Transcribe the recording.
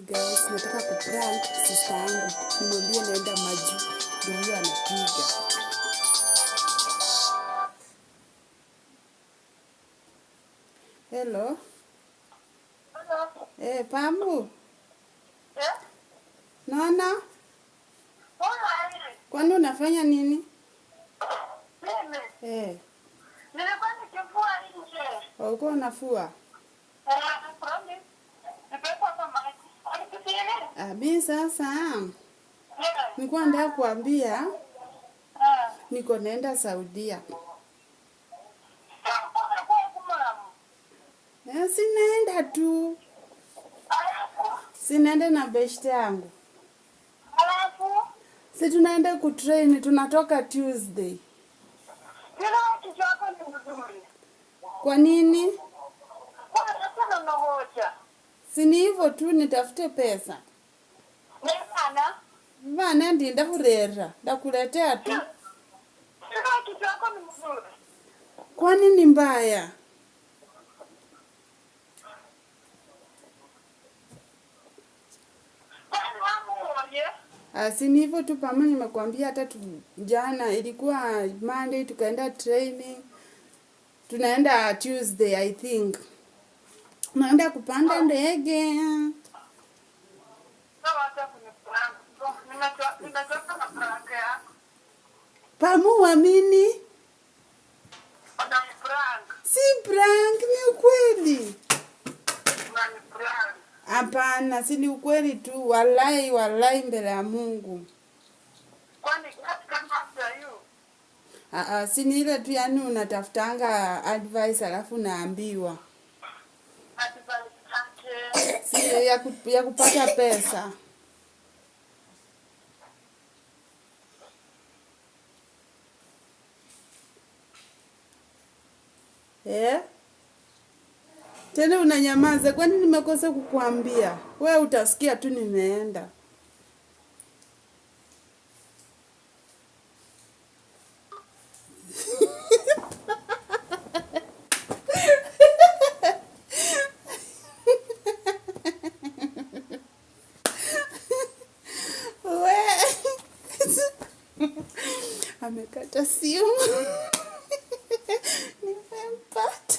guys, nataka kuprank sister yangu. Nimwambie naenda maji. Ndio huyo anapiga. Hello. Hello. Pamu. Yeah? Nona? Kwani unafanya nini? Mimi. Nilikuwa nikifua nje. Uko unafua? Promise. Nipepo hapa maji. Mimi sasa. Nilikuwa nataka kuambia niko naenda Saudia. Sinaenda tu. Sinaenda na beshte yangu. Si tunaenda kutrain, tunatoka Tuesday. Kwa nini? Si ni hivyo tu nitafute pesa. Vana ndinda kurera, ndakuletea tu. Kwa nini mbaya? Si ni hivyo tu Pamu, nimekuambia hata jana ilikuwa Monday tukaenda training. Tunaenda Tuesday I think. Naenda kupanda ndege. Pamu waamini? Si prank, ni ukweli. Hapana, si ni ukweli tu, wallahi mbele ya Mungu. Si ni ile tu yani unatafutanga advice alafu naambiwa. Si ya kupata pesa. Tena unanyamaza, kwani nimekosa kukuambia? Wewe utasikia tu nimeenda. Amekata simu. Nimempata.